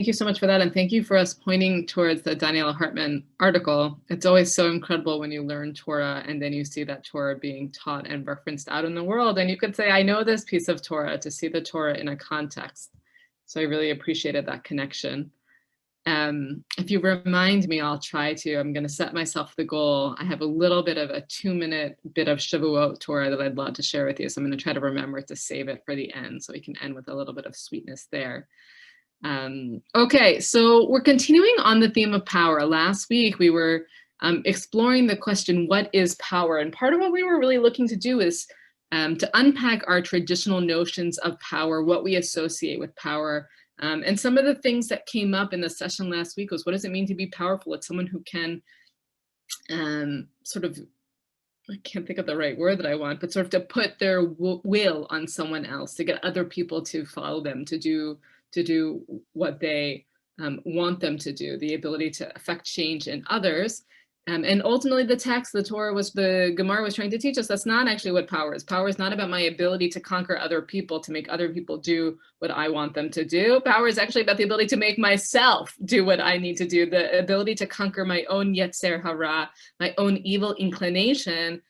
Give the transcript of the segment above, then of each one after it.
Thank you so much for that, and thank you for us pointing towards the Daniel Hartman article. It's always so incredible when you learn Torah and then you see that Torah being taught and referenced out in the world, and you could say, I know this piece of Torah, to see the Torah in a context. So I really appreciated that connection. If you remind me, I'll try to. I'm going to set myself the goal. I have a little bit of a 2-minute bit of Shavuot Torah that I'd love to share with you, so I'm going to try to remember to save it for the end so we can end with a little bit of sweetness there. Okay, so we're continuing on the theme of power. Last week we were exploring the question, what is power? And part of what we were really looking to do is to unpack our traditional notions of power, what we associate with power. And some of the things that came up in the session last week was, what does it mean to be powerful? It's someone who can sort of, I can't think of the right word that I want, but sort of to put their will on someone else, to get other people to follow them, to do what they want them to do, the ability to affect change in others. And ultimately the text, the Gemara was trying to teach us, that's not actually what power is. Power is not about my ability to conquer other people, to make other people do what I want them to do. Power is actually about the ability to make myself do what I need to do, the ability to conquer my own yetzer hara, my own evil inclination.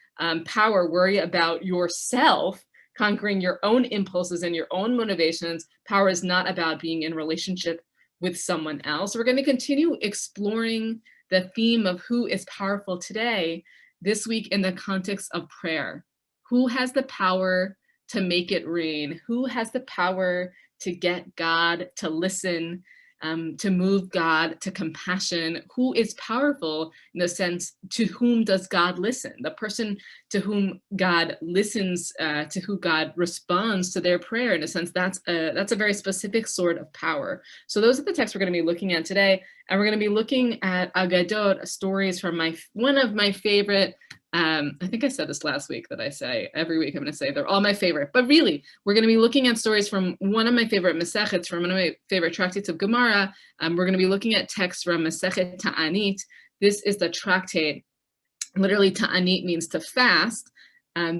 Power, worry about yourself, conquering your own impulses and your own motivations. Power is not about being in relationship with someone else. We're going to continue exploring the theme of who is powerful today, this week in the context of prayer. Who has the power to make it rain? Who has the power to get God to listen, to move God to compassion? Who is powerful in the sense, to whom does God listen? The person to whom God listens, to who God responds to their prayer, in a sense, that's a very specific sort of power. So those are the texts we're going to be looking at today. And we're going to be looking at aggadot, stories from one of my favorite, I think I said this last week, that I say every week I'm going to say they're all my favorite, but really we're going to be looking at stories from one of my favorite Massechets, from one of my favorite tractates of Gemara. We're going to be looking at texts from Massekhet Taanit. This is the tractate. Literally, Ta'anit means to fast.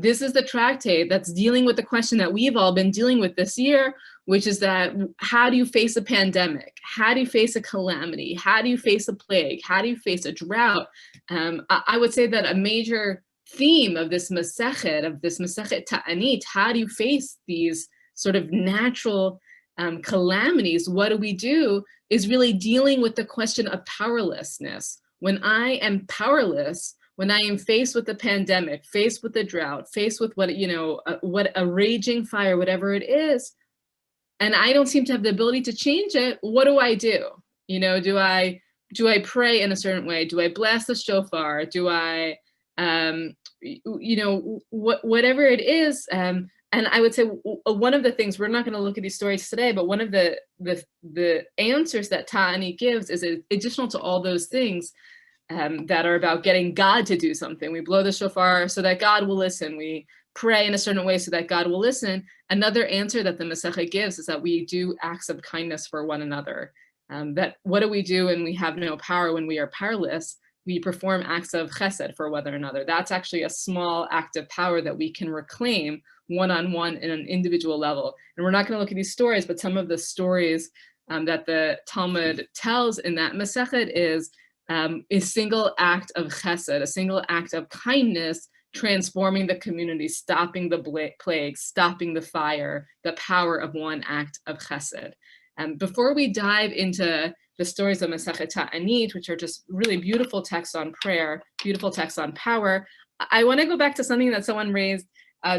This is the tractate that's dealing with the question that we've all been dealing with this year, which is that, how do you face a pandemic? How do you face a calamity? How do you face a plague? How do you face a drought? I would say that a major theme of this Massekhet Taanit, how do you face these sort of natural calamities? What do we do? Is really dealing with the question of powerlessness. When I am powerless, when I am faced with the pandemic, faced with the drought, faced with what a raging fire, whatever it is, and I don't seem to have the ability to change it, what do I do? Do I pray in a certain way? Do I blast the shofar? Do I, whatever it is. And I would say one of the things, we're not going to look at these stories today, but one of the answers that Ta'anit gives is additional to all those things that are about getting God to do something. We blow the shofar so that God will listen. We pray in a certain way so that God will listen. Another answer that the Masechet gives is that we do acts of kindness for one another. That what do we do when we have no power, when we are powerless? We perform acts of chesed for one another. That's actually a small act of power that we can reclaim one-on-one in an individual level. And we're not going to look at these stories, but some of the stories that the Talmud tells in that Masechet is a single act of chesed, a single act of kindness, transforming the community, stopping the plague, stopping the fire, the power of one act of chesed. Before we dive into the stories of Massekhet Taanit, which are just really beautiful texts on prayer, beautiful texts on power, I want to go back to something that someone raised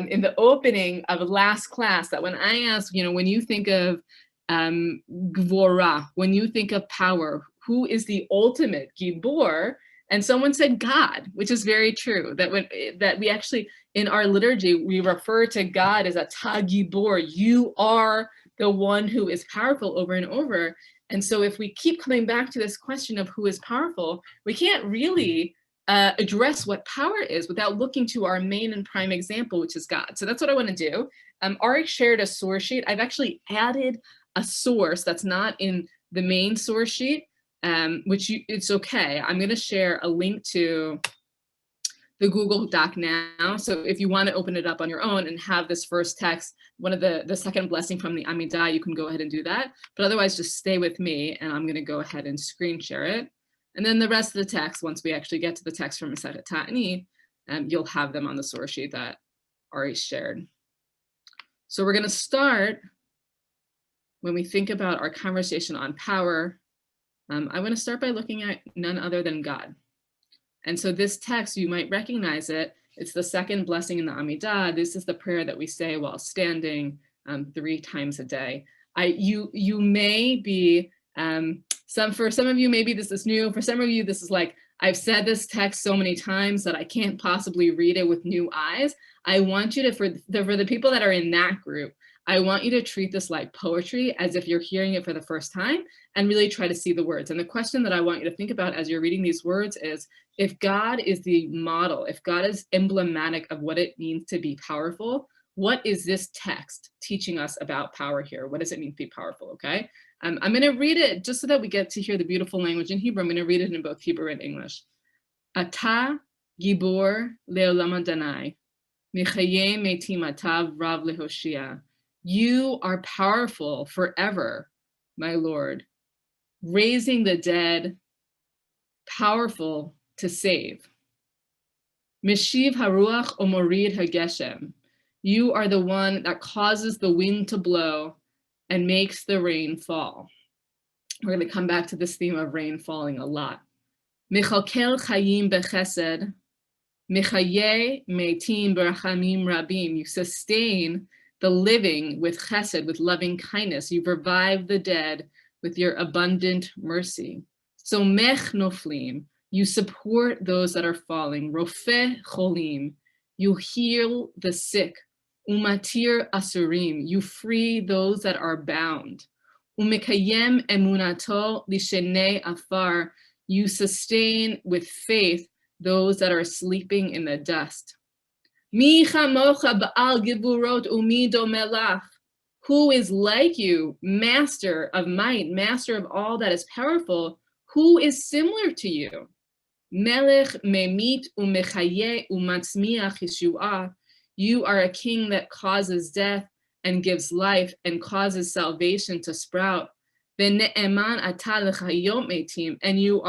in the opening of last class, that when I asked, when you think of gvora, when you think of power, who is the ultimate gibor? And someone said God, which is very true. That we actually, in our liturgy, we refer to God as a ta gibor. You are the one who is powerful, over and over. And so if we keep coming back to this question of who is powerful, we can't really address what power is without looking to our main and prime example, which is God. So that's what I want to do. Arik shared a source sheet. I've actually added a source that's not in the main source sheet, it's okay. I'm going to share a link to the Google Doc now. So if you want to open it up on your own and have this first text, one of the second blessing from the Amidah, you can go ahead and do that. But otherwise, just stay with me, and I'm going to go ahead and screen share it. And then the rest of the text, once we actually get to the text from Massekhet Taanit, you'll have them on the source sheet that Ari shared. So we're going to start when we think about our conversation on power. I'm going to start by looking at none other than God. And so this text, you might recognize it. It's the second blessing in the Amidah. This is the prayer that we say while standing 3 times a day. You may be, for some of you, maybe this is new. For some of you, this is like, I've said this text so many times that I can't possibly read it with new eyes. I want you to, for the people that are in that group, I want you to treat this like poetry, as if you're hearing it for the first time, and really try to see the words. And the question that I want you to think about as you're reading these words is, if God is the model, if God is emblematic of what it means to be powerful, what is this text teaching us about power here? What does it mean to be powerful, okay? I'm going to read it just so that we get to hear the beautiful language in Hebrew. I'm going to read it in both Hebrew and English. Ata gibor le'olam Adonai, michaye metim atav rav lehoshia. You are powerful forever, my Lord, raising the dead, powerful to save. Meshiv haruach omorid hageshem. You are the one that causes the wind to blow and makes the rain fall. We're going to come back to this theme of rain falling a lot. Mechalkel chayim bechesed, mechaye meitim berachamim rabim. You sustain the living with chesed, with loving kindness. You revive the dead with your abundant mercy. So mech noflim, you support those that are falling. Rofeh cholim, you heal the sick. Umatir asurim, you free those that are bound. Umekayem emunato lishenei afar, you sustain with faith those that are sleeping in the dust. Mi chamocha ba'al givurot umi domelach. Who is like you, master of might, master of all that is powerful? Who is similar to you? Melech memit umechaye umatzmiach yeshuah. You are a king that causes death and gives life and causes salvation to sprout. Ve'ne'eman ata lechayot metim, and you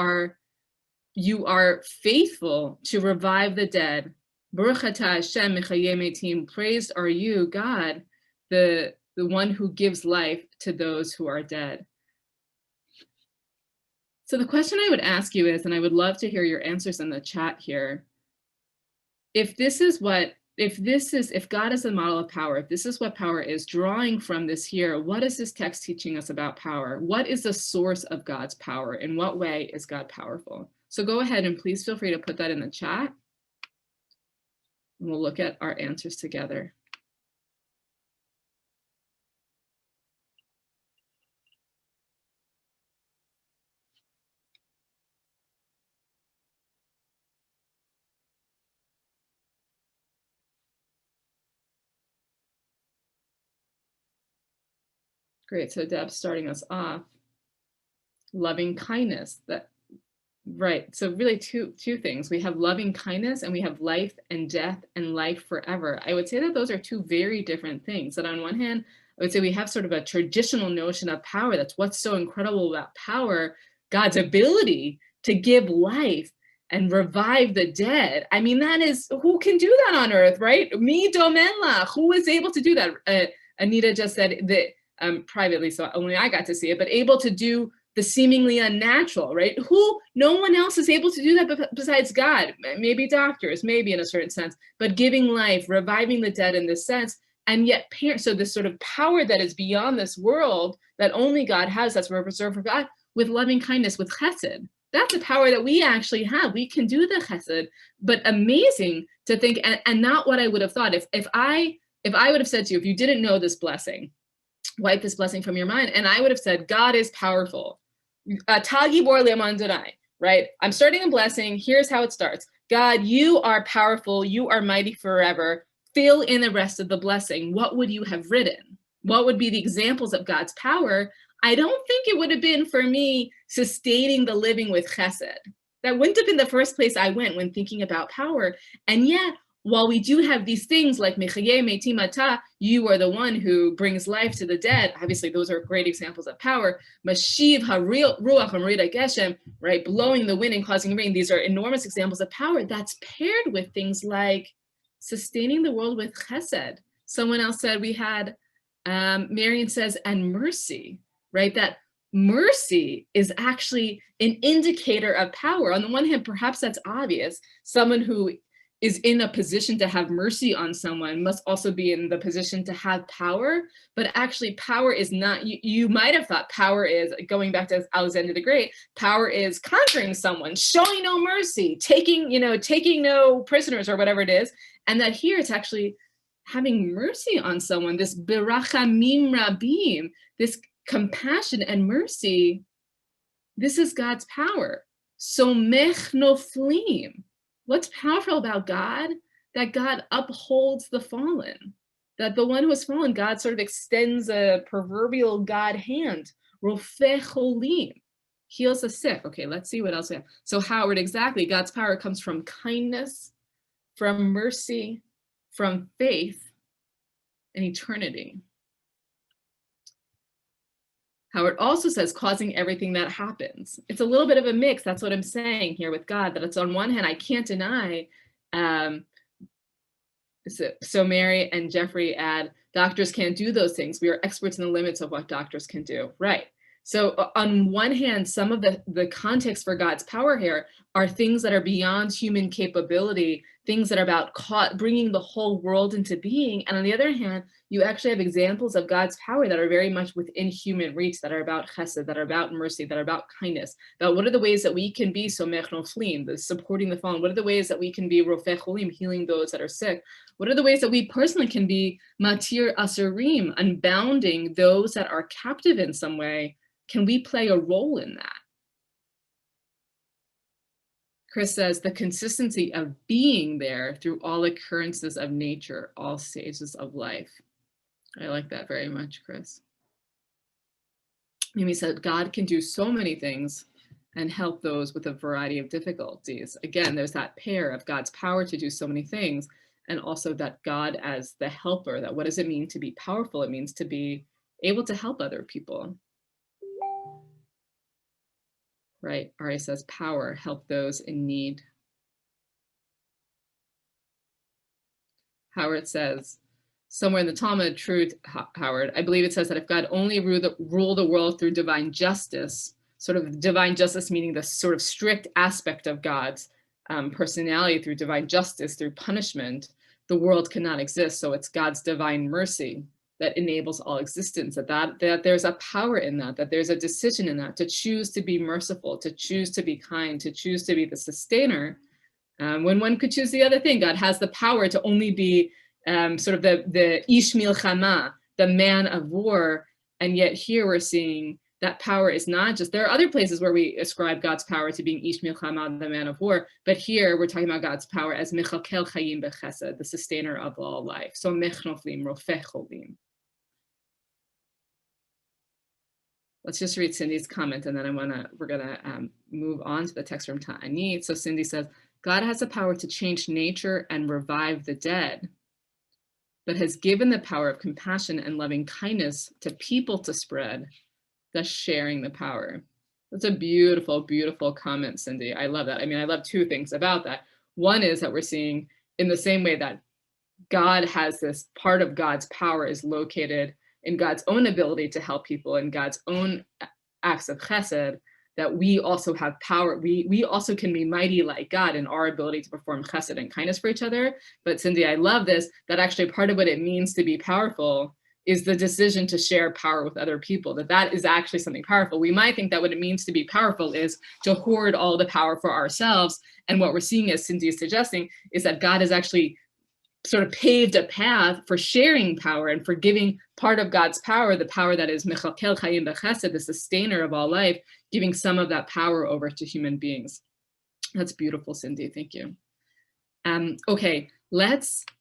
are faithful to revive the dead. Baruch atah Hashem mechaye metim. Praised are you, God, the one who gives life to those who are dead. So the question I would ask you is, and I would love to hear your answers in the chat here, if God is the model of power, if this is what power is, drawing from this here, what is this text teaching us about power? What is the source of God's power? In what way is God powerful? So go ahead and please feel free to put that in the chat. And we'll look at our answers together. Great, so Deb's starting us off. Loving kindness, right, so really two things. We have loving kindness and we have life and death and life forever. I would say that those are two very different things. That on one hand, I would say we have sort of a traditional notion of power. That's what's so incredible about power, God's ability to give life and revive the dead. I mean, that is, who can do that on earth, right? Mi domenla, who is able to do that? Anita just said that, privately, so only I got to see it, but able to do the seemingly unnatural, right? No one else is able to do that besides God. Maybe doctors, maybe in a certain sense, but giving life, reviving the dead in this sense, and yet, so this sort of power that is beyond this world that only God has, that's reserved for God, with loving kindness, with chesed. That's a power that we actually have. We can do the chesed, but amazing to think, and not what I would have thought. If I would have said to you, if you didn't know this blessing, wipe this blessing from your mind, and I would have said, God is powerful. Tagi bor le'aman Adonai, right? I'm starting a blessing. Here's how it starts. God, you are powerful. You are mighty forever. Fill in the rest of the blessing. What would you have written? What would be the examples of God's power? I don't think it would have been for me sustaining the living with chesed. That wouldn't have been the first place I went when thinking about power. And yet, while we do have these things like Mechaye Meitim Ata, you are the one who brings life to the dead. Obviously, those are great examples of power. Mashiv Ruach Amrita Geshem, right? Blowing the wind and causing rain. These are enormous examples of power that's paired with things like sustaining the world with chesed. Someone else said we had, Marian says, and mercy, right? That mercy is actually an indicator of power. On the one hand, perhaps that's obvious. Someone who is in a position to have mercy on someone must also be in the position to have power. But actually, power is not, you might have thought power is, going back to Alexander the Great, power is conquering someone, showing no mercy, taking no prisoners or whatever it is. And that here it's actually having mercy on someone, this birachamim rabim, this compassion and mercy. This is God's power. Somech noflim. What's powerful about God? That God upholds the fallen. That the one who has fallen, God sort of extends a proverbial God hand. Rofeh cholim. Heals the sick. Okay, let's see what else we have. So Howard, exactly, God's power comes from kindness, from mercy, from faith, and eternity. Howard also says causing everything that happens. It's a little bit of a mix. That's what I'm saying here with God, that it's on one hand, I can't deny. So Mary and Jeffrey add, doctors can't do those things. We are experts in the limits of what doctors can do. Right. So on one hand, some of the context for God's power here are things that are beyond human capability, things that are about bringing the whole world into being. And on the other hand, you actually have examples of God's power that are very much within human reach, that are about chesed, that are about mercy, that are about kindness. About what are the ways that we can be somech noflim, the supporting the fallen? What are the ways that we can be rofeh cholim, healing those that are sick? What are the ways that we personally can be matir asurim, unbounding those that are captive in some way? Can we play a role in that? Chris says the consistency of being there through all occurrences of nature, all stages of life. I like that very much, Chris. Mimi said God can do so many things and help those with a variety of difficulties. Again, there's that pair of God's power to do so many things, and also that God as the helper, that what does it mean to be powerful? It means to be able to help other people. Right, Ari says power, help those in need. Howard says, somewhere in the Talmud, truth, Howard, I believe it says that if God only ruled the world through divine justice, sort of divine justice meaning the sort of strict aspect of God's personality through divine justice, through punishment, the world cannot exist. So it's God's divine mercy that enables all existence, that there's a power in that there's a decision in that, to choose to be merciful, to choose to be kind, to choose to be the sustainer. When one could choose the other thing, God has the power to only be sort of the ish milchama, the man of war. And yet here we're seeing that power is not just, there are other places where we ascribe God's power to being ish milchama, the man of war, but here we're talking about God's power as mechakel chayim bechesed, the sustainer of all life. So mech noflim, rofeh cholim. Let's just read Cindy's comment, and then we're gonna move on to the text from Taanit. So Cindy says, God has the power to change nature and revive the dead, but has given the power of compassion and loving kindness to people to spread, thus sharing the power. That's a beautiful, beautiful comment, Cindy. I love that. I mean, I love two things about that. One is that we're seeing in the same way that God has this part of God's power is located in God's own ability to help people and God's own acts of chesed, that we also have power. We also can be mighty like God in our ability to perform chesed and kindness for each other. But Cindy, I love this, that actually part of what it means to be powerful is the decision to share power with other people, that is actually something powerful. We might think that what it means to be powerful is to hoard all the power for ourselves. And what we're seeing, as Cindy is suggesting, is that God has actually sort of paved a path for sharing power and for giving part of God's power, the power that is mechakel chayim bechesed, the sustainer of all life, giving some of that power over to human beings. That's beautiful, Cindy. Thank you. Okay,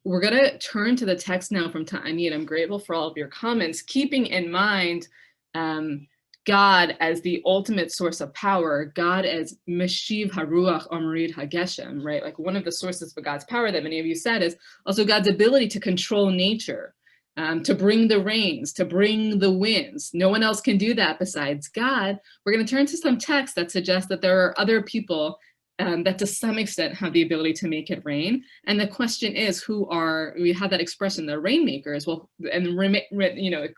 we're gonna turn to the text now from Taanit. I'm grateful for all of your comments, keeping in mind God as the ultimate source of power, God as Meshiv Haruach or Merid Hageshem, right? Like one of the sources for God's power that many of you said is also God's ability to control nature, to bring the rains, to bring the winds. No one else can do that besides God. We're going to turn to some texts that suggest that there are other people that to some extent have the ability to make it rain. And the question is, we have that expression, the rainmakers. Well, and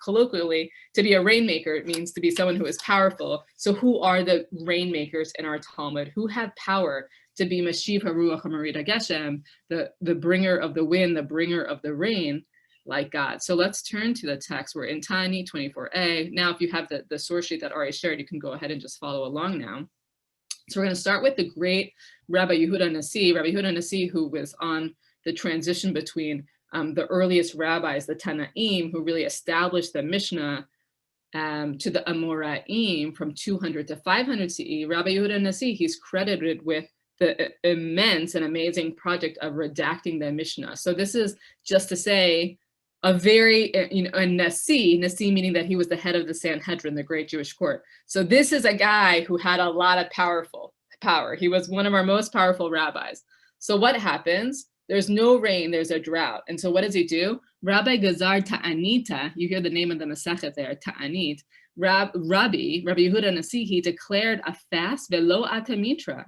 colloquially, to be a rainmaker, it means to be someone who is powerful. So who are the rainmakers in our Talmud? Who have power to be Mashiv Haruach HaMerid Hageshem, the bringer of the wind, the bringer of the rain, like God. So let's turn to the text. We're in Taanit 24a. Now, if you have the source sheet that Ari shared, you can go ahead and just follow along now. So we're going to start with the great Rabbi Yehuda Nasi, who was on the transition between the earliest rabbis, the Tanaim, who really established the Mishnah, to the Amoraim from 200 to 500 CE. Rabbi Yehuda Nasi, he's credited with the immense and amazing project of redacting the Mishnah. So this is just to say a very, a Nasi meaning that he was the head of the Sanhedrin, the great Jewish court. So this is a guy who had a lot of power. He was one of our most powerful rabbis. So what happens? There's no rain, there's a drought. And so what does he do? Rabbi Gazar Ta'anita, you hear the name of the Massekhet there, Ta'anit. Rabbi Yehuda Nasi, he declared a fast, velo atamitra,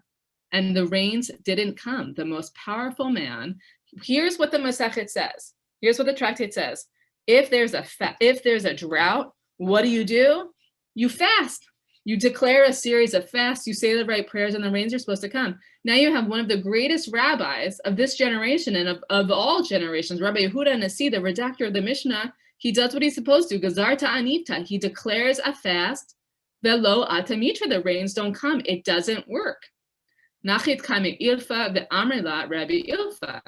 and the rains didn't come. The most powerful man. Here's what the Massekhet says. Here's what the tractate says. If there's a drought, what do? You fast. You declare a series of fasts. You say the right prayers, and the rains are supposed to come. Now you have one of the greatest rabbis of this generation and of all generations, Rabbi Yehuda Nasi, the redactor of the Mishnah. He does what he's supposed to. Gazar ta'anita. He declares a fast. Velo atamitra. The rains don't come. It doesn't work. Nachit kame ilfa ve'amrila Rabbi Ilfa.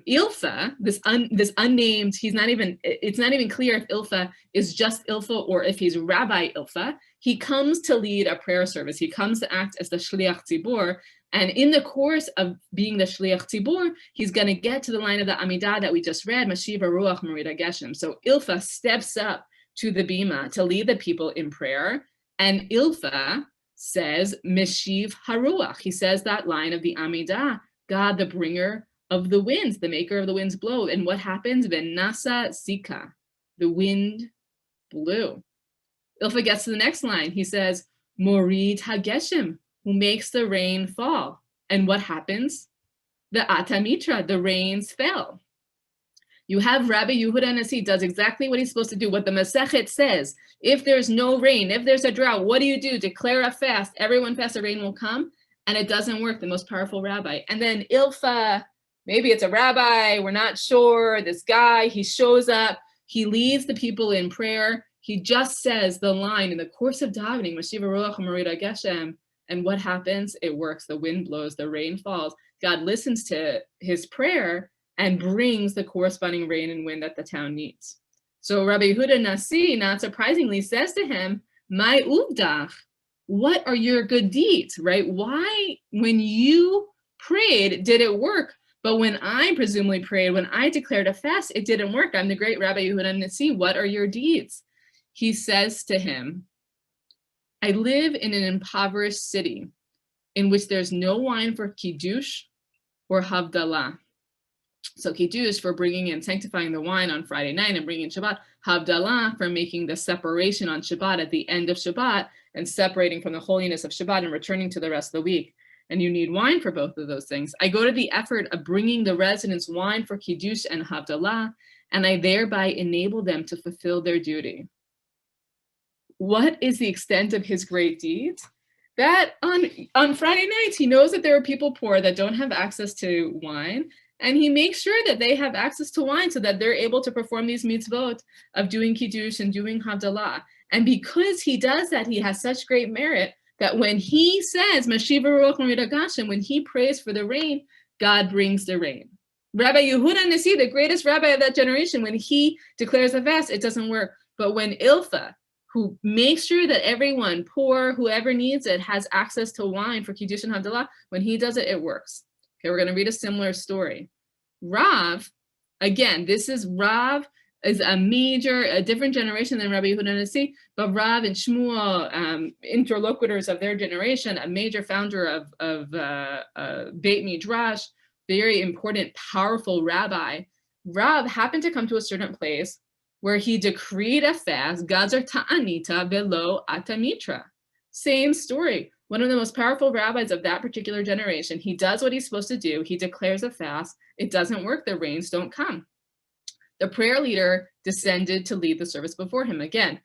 Ilfa, this unnamed, it's not even clear if Ilfa is just Ilfa or if he's Rabbi Ilfa. He comes to lead a prayer service. He comes to act as the Shliach Tzibur. And in the course of being the Shliach Tzibur, he's going to get to the line of the Amidah that we just read, Mashiv Ruach Merid Hageshem. So Ilfa steps up to the bima to lead the people in prayer. And Ilfa says, Meshiv Haruach. He says that line of the Amidah, God, the bringer of the winds, the maker of the winds blow. And what happens? Venasa Sika, the wind blew. Ilfa gets to the next line. He says, Morid Hageshem, who makes the rain fall. And what happens? The Atamitra, the rains fell. You have Rabbi Yehuda Nasi does exactly what he's supposed to do, what the Masechet says. If there's no rain, if there's a drought, what do? Declare a fast. Everyone fasts, the rain will come. And it doesn't work, the most powerful rabbi. And then Ilfa, maybe it's a rabbi, we're not sure, this guy, he shows up, he leads the people in prayer, he just says the line in the course of davening, Mashiv Ruach HaMerid Hageshem, and what happens? It works, the wind blows, the rain falls. God listens to his prayer and brings the corresponding rain and wind that the town needs. So Rabbi Yehuda Nasi, not surprisingly, says to him, My uvdach, what are your good deeds, right? Why, when you prayed, did it work? But when I presumably prayed, when I declared a fast, it didn't work. I'm the great Rabbi Yehuda Nasi. What are your deeds? He says to him, I live in an impoverished city in which there's no wine for Kiddush or Havdalah. So Kiddush for bringing in, sanctifying the wine on Friday night and bringing in Shabbat. Havdalah for making the separation on Shabbat at the end of Shabbat and separating from the holiness of Shabbat and returning to the rest of the week. And you need wine for both of those things. I go to the effort of bringing the residents wine for Kiddush and Havdalah, and I thereby enable them to fulfill their duty. What is the extent of his great deeds? That on Friday nights, he knows that there are people poor that don't have access to wine, and he makes sure that they have access to wine so that they're able to perform these mitzvot of doing Kiddush and doing Havdalah. And because he does that, he has such great merit that when he says, Mashiv Ruach Merid Hageshem, when he prays for the rain, God brings the rain. Rabbi Yehuda Nasi, the greatest rabbi of that generation, when he declares a fast, it doesn't work. But when Ilfa, who makes sure that everyone, poor, whoever needs it, has access to wine for Kiddush and Havdalah, when he does it, it works. Okay, we're going to read a similar story. Rav, again, this is Rav is a different generation than Rabbi Yehuda Nasi, but Rav and Shmuel, interlocutors of their generation, a major founder of Beit Midrash, very important, powerful rabbi. Rav happened to come to a certain place where he decreed a fast, Gazar Ta'anita Velo Atamitra. Same story. One of the most powerful rabbis of that particular generation. He does what he's supposed to do. He declares a fast. It doesn't work. The rains don't come. The prayer leader descended to lead the service before him. Again,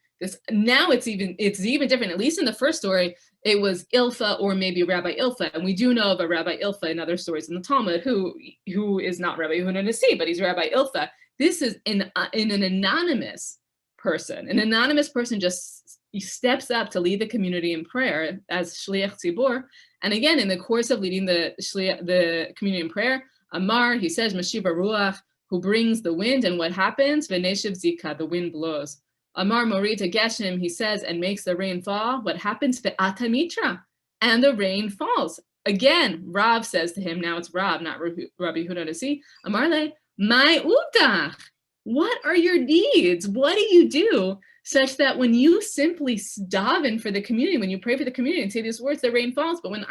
now it's even different. At least in the first story, it was Ilfa or maybe Rabbi Ilfa, and we do know of a Rabbi Ilfa in other stories in the Talmud who is not Rabbi Yehuda Nasi, but he's Rabbi Ilfa. This is in an anonymous person. An anonymous person just steps up to lead the community in prayer as Shliach Tzibur. And again, in the course of leading the community in prayer, Amar, he says, Mashiva Ruach, who brings the wind, and what happens? V'neshiv zika, the wind blows. Amar Morita Geshem, he says, and makes the rain fall. What happens? Ve'ata mitra, and the rain falls. Again, Rav says to him, now it's Rav, not Rabbi Yehuda Nasi, Amar le, my udach, what are your needs? What do you do such that when you simply daven for the community, when you pray for the community and say these words, the rain falls, but when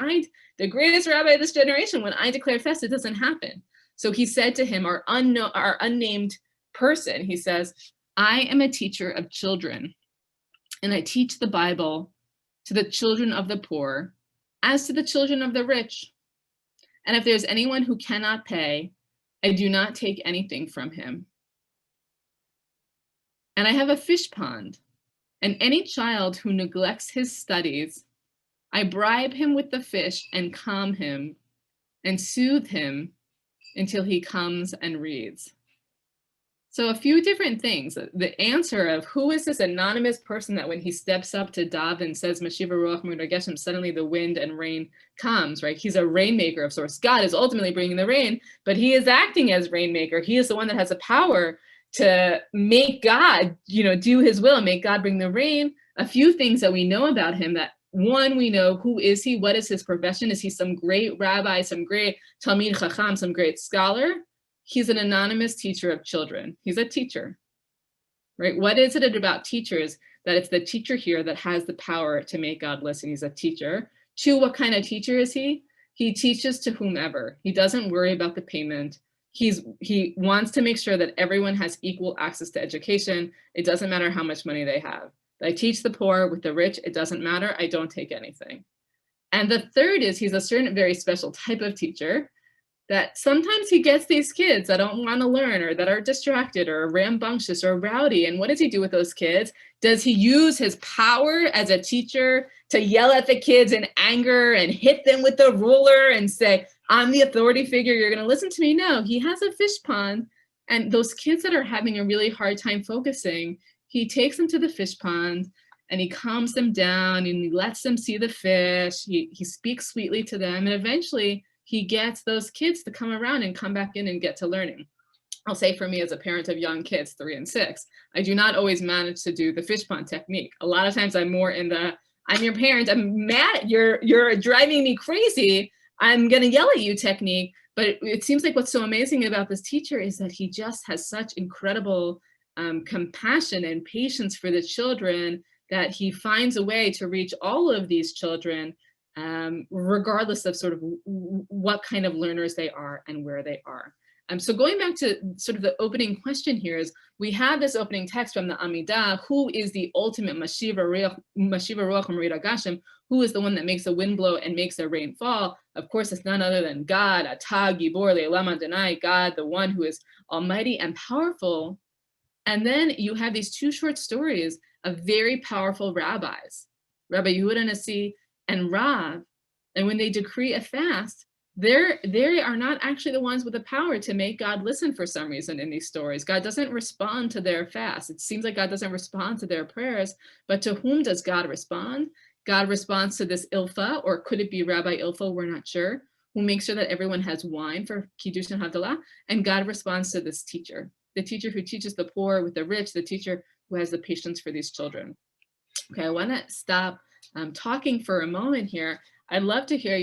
the greatest rabbi of this generation, when I declare fast, it doesn't happen. So he said to him, our unnamed person, he says, I am a teacher of children, and I teach the Bible to the children of the poor as to the children of the rich. And if there's anyone who cannot pay, I do not take anything from him. And I have a fish pond, and any child who neglects his studies, I bribe him with the fish and calm him and soothe him until he comes and reads. So a few different things. The answer of who is this anonymous person that when he steps up to daven and says, Mashiva Ruach Mu'ud Geshem, suddenly the wind and rain comes, right? He's a rainmaker of sorts. God is ultimately bringing the rain, but he is acting as rainmaker. He is the one that has the power to make God, do his will and make God bring the rain. A few things that we know about him that one, we know who is he? What is his profession? Is he some great rabbi, some great Talmid Chacham, some great scholar? He's an anonymous teacher of children. He's a teacher, right? What is it about teachers that it's the teacher here that has the power to make God listen? He's a teacher. Two, what kind of teacher is he? He teaches to whomever. He doesn't worry about the payment. He wants to make sure that everyone has equal access to education. It doesn't matter how much money they have. I teach the poor with the rich. It doesn't matter. I don't take anything. And the third is he's a certain very special type of teacher that sometimes he gets these kids that don't want to learn or that are distracted or rambunctious or rowdy. And what does he do with those kids? Does he use his power as a teacher to yell at the kids in anger and hit them with the ruler and say, I'm the authority figure, you're going to listen to me? No, he has a fish pond. And those kids that are having a really hard time focusing, he takes them to the fish pond and he calms them down and he lets them see the fish. He speaks sweetly to them. And eventually he gets those kids to come around and come back in and get to learning. I'll say for me as a parent of young kids, 3 and 6, I do not always manage to do the fish pond technique. A lot of times I'm more in the, I'm your parent, I'm mad, you're driving me crazy, I'm gonna yell at you technique. But it seems like what's so amazing about this teacher is that he just has such incredible compassion and patience for the children that he finds a way to reach all of these children, regardless of sort of what kind of learners they are and where they are. So going back to sort of the opening question here is, we have this opening text from the Amidah, who is the ultimate Mashiva Ruach Mu'ud Geshem, who is the one that makes the wind blow and makes the rain fall. Of course, it's none other than God, Atah Gibor Le'olam Adonai, God, the one who is almighty and powerful. And then you have these 2 short stories of very powerful rabbis, Rabbi Yehuda Nasi and Rav. And when they decree a fast, they are not actually the ones with the power to make God listen for some reason in these stories. God doesn't respond to their fast. It seems like God doesn't respond to their prayers, but to whom does God respond? God responds to this Ilfa, or could it be Rabbi Ilfa? We're not sure, who makes sure that everyone has wine for Kiddush and Havdalah. And God responds to this teacher, the teacher who teaches the poor with the rich, the teacher who has the patience for these children. Okay, I want to stop talking for a moment here. I'd love to hear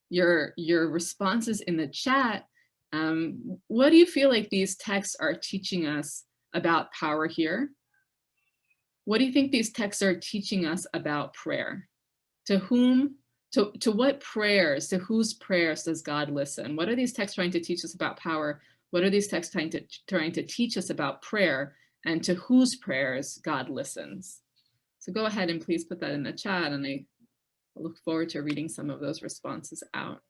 your responses in the chat. What do you feel like these texts are teaching us about power here. What do you think these texts are teaching us about prayer? To whom, to what prayers, to whose prayers does God listen? What are these texts trying to teach us about power? What are these texts trying to teach us about prayer, and to whose prayers God listens? So go ahead and please put that in the chat, and I look forward to reading some of those responses out.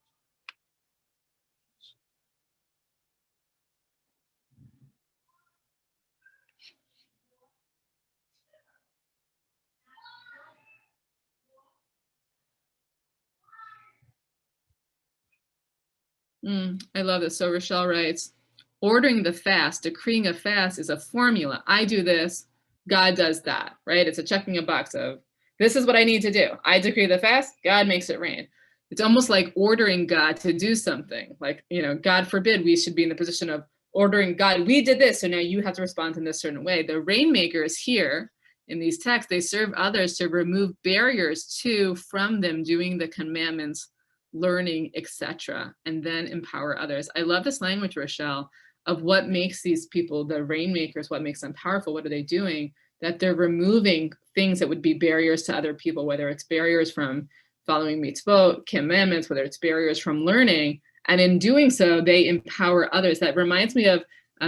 I love this. So Rochelle writes, ordering the fast, decreeing a fast is a formula. I do this, God does that, right? It's a checking a box of, this is what I need to do. I decree the fast, God makes it rain. It's almost like ordering God to do something. Like, God forbid we should be in the position of ordering God, we did this, so now you have to respond in this certain way. The rainmakers here in these texts, they serve others to remove barriers from them doing the commandments, learning, etc., and then empower others. I love this language, Rochelle, of what makes these people, the rainmakers, what makes them powerful. What are they doing? That they're removing things that would be barriers to other people, whether it's barriers from following mitzvot, commandments, whether it's barriers from learning. And in doing so, they empower others. That reminds me of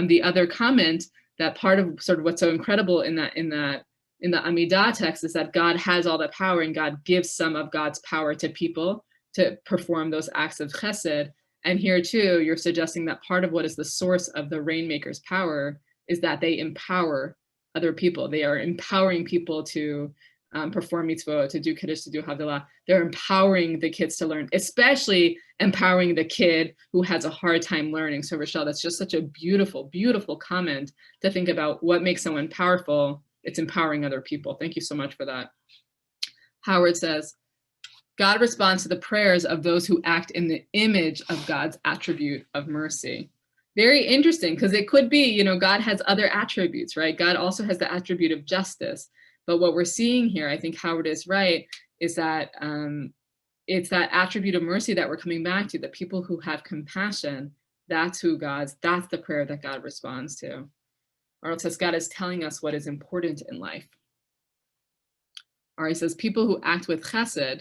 the other comment, that part of sort of what's so incredible in the Amidah text is that God has all the power, and God gives some of God's power to people to perform those acts of chesed. And here too, you're suggesting that part of what is the source of the rainmaker's power is that they empower other people. They are empowering people to perform mitzvot, to do kiddush, to do havdalah. They're empowering the kids to learn, especially empowering the kid who has a hard time learning. So Rochelle, that's just such a beautiful, beautiful comment to think about what makes someone powerful. It's empowering other people. Thank you so much for that. Howard says, God responds to the prayers of those who act in the image of God's attribute of mercy. Very interesting, because it could be, God has other attributes, right? God also has the attribute of justice. But what we're seeing here, I think Howard is right, is that it's that attribute of mercy that we're coming back to, the people who have compassion. That's the prayer that God responds to. Or it says God is telling us what is important in life. Or he says people who act with chesed,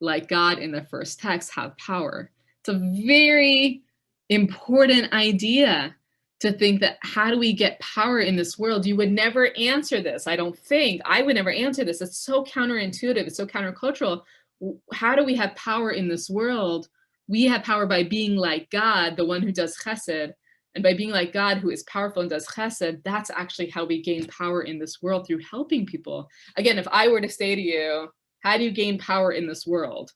like God in the first text, have power. It's a very important idea to think that, how do we get power in this world? You would never answer this. I don't think. I would never answer this. It's so counterintuitive. It's so countercultural. How do we have power in this world? We have power by being like God, the one who does chesed. And by being like God, who is powerful and does chesed, that's actually how we gain power in this world, through helping people. Again, if I were to say to you, how do you gain power in this world?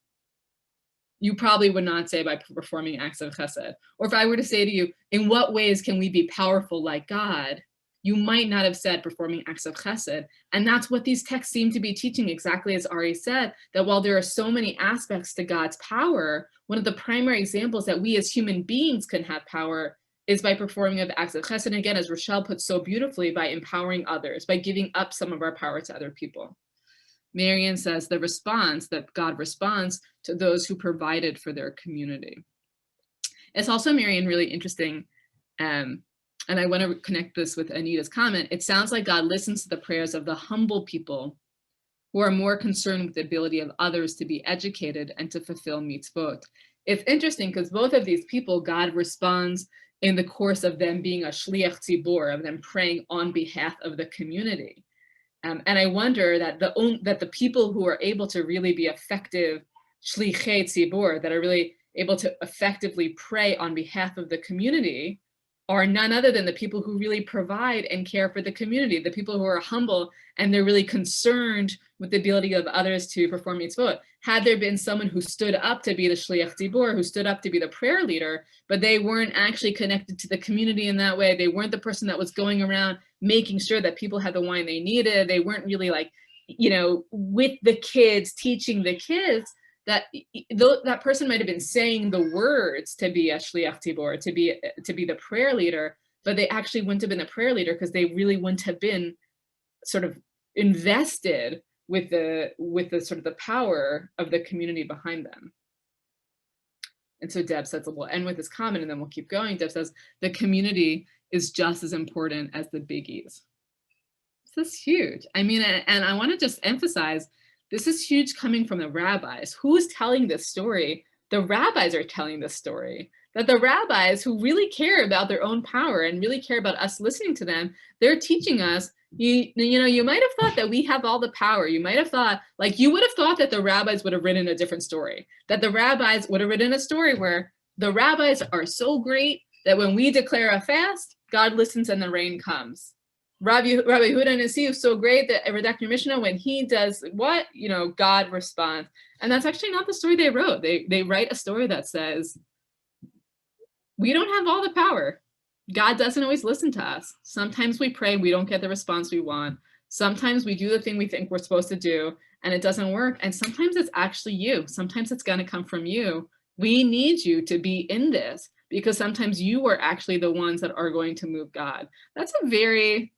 You probably would not say by performing acts of chesed. Or if I were to say to you, in what ways can we be powerful like God? You might not have said performing acts of chesed. And that's what these texts seem to be teaching, exactly as Ari said, that while there are so many aspects to God's power, one of the primary examples that we as human beings can have power is by performing of acts of chesed. And again, as Rochelle put so beautifully, by empowering others, by giving up some of our power to other people. Marian says the response that God responds to those who provided for their community. It's also, Marian, really interesting, and I want to connect this with Anita's comment. It sounds like God listens to the prayers of the humble people who are more concerned with the ability of others to be educated and to fulfill mitzvot. It's interesting because both of these people, God responds in the course of them being a shliach tzibur, of them praying on behalf of the community. And I wonder that the people who are able to really be effective shlichei tzibur, that are really able to effectively pray on behalf of the community, are none other than the people who really provide and care for the community, the people who are humble and they're really concerned with the ability of others to perform mitzvot. Had there been someone who stood up to be the shliach tzibur, who stood up to be the prayer leader, but they weren't actually connected to the community in that way, they weren't the person that was going around making sure that people had the wine they needed, they weren't really like, with the kids, teaching the kids, that person might have been saying the words to be a shliach tzibur, to be the prayer leader, but they actually wouldn't have been a prayer leader because they really wouldn't have been sort of invested with the sort of the power of the community behind them. And so Deb says, we'll end with this comment and then we'll keep going. Deb says, the community is just as important as the biggies. This is huge. I mean, and I want to just emphasize, this is huge coming from the rabbis. Who's telling this story? The rabbis are telling this story. That the rabbis who really care about their own power and really care about us listening to them, they're teaching us, you might have thought that we have all the power. You might have thought, like you would have thought that the rabbis would have written a different story. That the rabbis would have written a story where the rabbis are so great that when we declare a fast, God listens and the rain comes. Rabbi Yehuda Nasi is so great that Redact Mishnah, when he does what, God responds. And that's actually not the story they wrote. They write a story that says, we don't have all the power. God doesn't always listen to us. Sometimes we pray, we don't get the response we want. Sometimes we do the thing we think we're supposed to do and it doesn't work. And sometimes it's actually you. Sometimes it's going to come from you. We need you to be in this because sometimes you are actually the ones that are going to move God. That's a very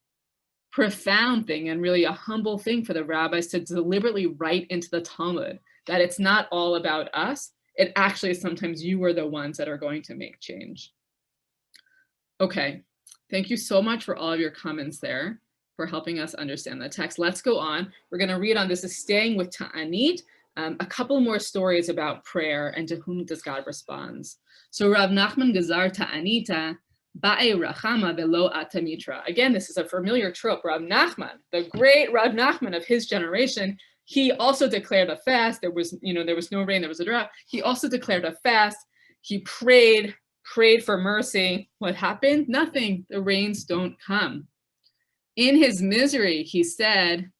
profound thing and really a humble thing for the rabbis to deliberately write into the Talmud, that it's not all about us. It actually is sometimes you are the ones that are going to make change. Okay, thank you so much for all of your comments there, for helping us understand the text. Let's go on. We're going to read on, this is staying with Taanit, a couple more stories about prayer and to whom does God responds. So Rav Nachman Gazar Ta'anita, Ba'e Rachama Velo Atamitra. Again, this is a familiar trope. Rav Nachman, the great Rav Nachman of his generation, he also declared a fast. There was no rain, there was a drought. He also declared a fast. He prayed for mercy. What happened? Nothing. The rains don't come. In his misery, he said,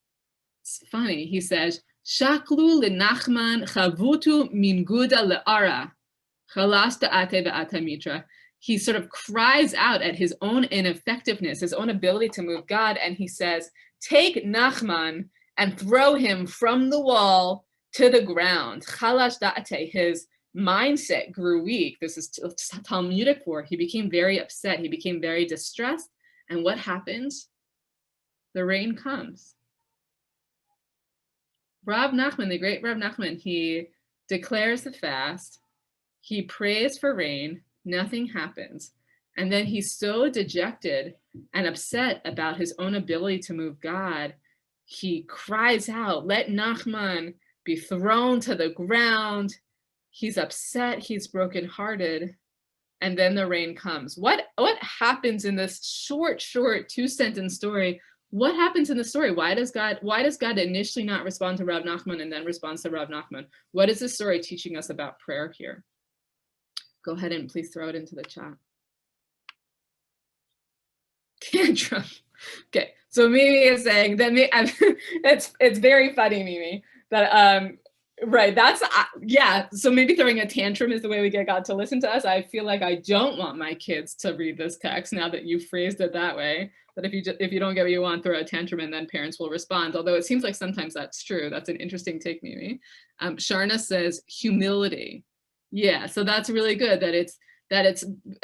it's funny, he says, Shaklu leNachman chavutu min guda le'ara, chalas da'ate ve'atamitra. He sort of cries out at his own ineffectiveness, his own ability to move God, and he says, take Nachman and throw him from the wall to the ground. Chalash da'ate, his mindset grew weak. This is Talmudic for, he became very upset, he became very distressed, and what happens? The rain comes. Rav Nachman, the great Rav Nachman, he declares the fast, he prays for rain, nothing happens. And then he's so dejected and upset about his own ability to move God, he cries out, let Nachman be thrown to the ground. He's upset, he's brokenhearted, and then the rain comes. What happens in this short 2-sentence story? What happens in the story? Why does God initially not respond to Rav Nachman and then responds to Rav Nachman? What is this story teaching us about prayer here? Go ahead and please throw it into the chat. Tantrum. Okay, so Mimi is saying that it's very funny, Mimi, that right, that's yeah, so maybe throwing a tantrum is the way we get God to listen to us. I feel like I don't want my kids to read this text now that you phrased it that way, that if you don't get what you want, throw a tantrum and then parents will respond, although it seems like sometimes that's true. That's an interesting take, Mimi. Sharna says humility. Yeah, so that's really good that it's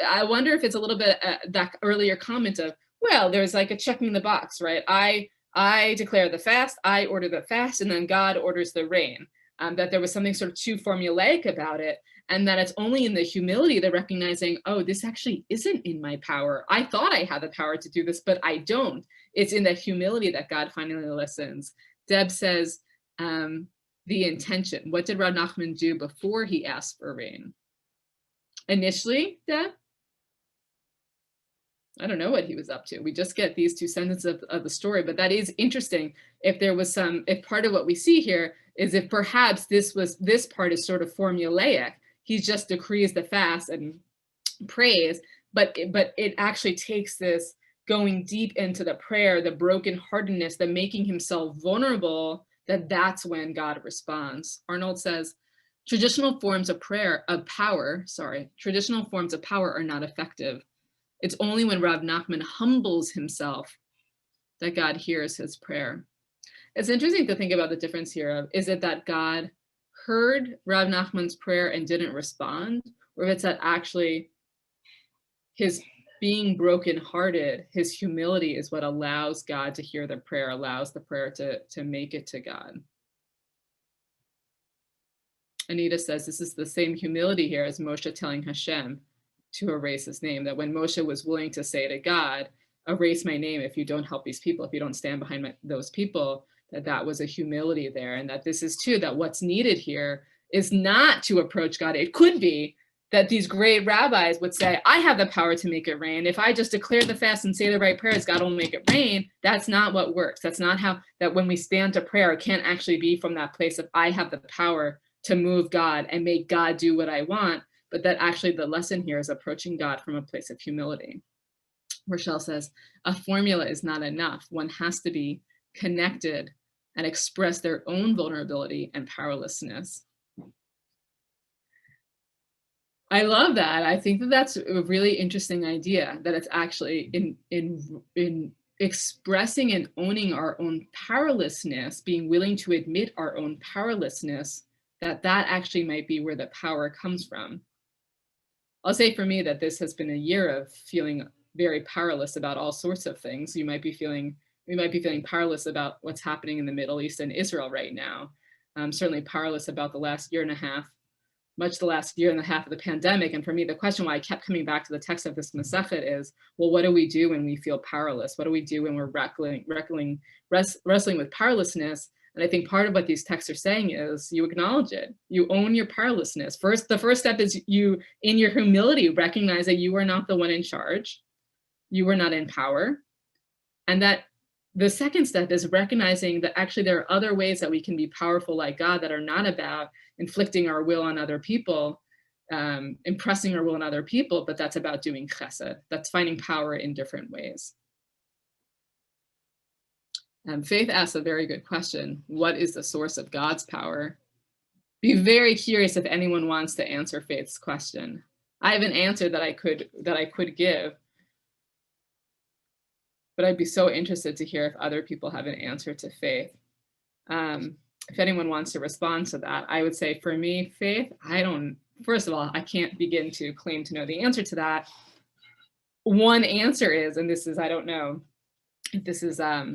I wonder if it's a little bit that earlier comment of, well, there's like a checking the box, right? I declare the fast, I order the fast, and then God orders the rain. That there was something sort of too formulaic about it, and that it's only in the humility, the recognizing, oh, this actually isn't in my power. I thought I had the power to do this, but I don't. It's in the humility that God finally listens. Deb says, the intention. What did Rav Nachman do before he asked for rain? Initially, Deb? I don't know what he was up to. We just get these 2 sentences of the story, but that is interesting. If part of what we see here is if perhaps this part is sort of formulaic, he just decrees the fast and prays, but it actually takes this going deep into the prayer, the brokenheartedness, the making himself vulnerable, that's when God responds. Arnold says, traditional forms of power are not effective. It's only when Rav Nachman humbles himself that God hears his prayer. It's interesting to think about the difference here of, is it that God heard Rav Nachman's prayer and didn't respond? Or if it's that actually his being brokenhearted, his humility is what allows God to hear the prayer, allows the prayer to make it to God. Anita says this is the same humility here as Moshe telling Hashem to erase his name, that when Moshe was willing to say to God, erase my name if you don't help these people, if you don't stand behind those people, that was a humility there. And that this is too, that what's needed here is not to approach God. It could be that these great rabbis would say, I have the power to make it rain. If I just declare the fast and say the right prayers, God will make it rain. That's not what works. That's not how, that when we stand to prayer, it can't actually be from that place of I have the power to move God and make God do what I want, but that actually the lesson here is approaching God from a place of humility. Rochelle says, a formula is not enough. One has to be connected and express their own vulnerability and powerlessness. I love that. I think that that's a really interesting idea, that it's actually in expressing and owning our own powerlessness, being willing to admit our own powerlessness, that actually might be where the power comes from. I'll say for me that this has been a year of feeling very powerless about all sorts of things. We might be feeling powerless about what's happening in the Middle East and Israel right now. Certainly powerless about the last year and a half, much the last year and a half of the pandemic. And for me, the question why I kept coming back to the text of this Masechet is, well, what do we do when we feel powerless? What do we do when we're wrestling with powerlessness? And I think part of what these texts are saying is you acknowledge it. You own your powerlessness. The first step is you, in your humility, recognize that you are not the one in charge. You are not in power. And that the second step is recognizing that actually there are other ways that we can be powerful like God that are not about inflicting our will on other people, impressing our will on other people, but that's about doing chesed. That's finding power in different ways. Faith asks a very good question. What is the source of God's power? Be very curious if anyone wants to answer Faith's question. I have an answer that I could give, but I'd be so interested to hear if other people have an answer to Faith. If anyone wants to respond to that, I would say for me, Faith, first of all, I can't begin to claim to know the answer to that. One answer is, and this is, I don't know if this is a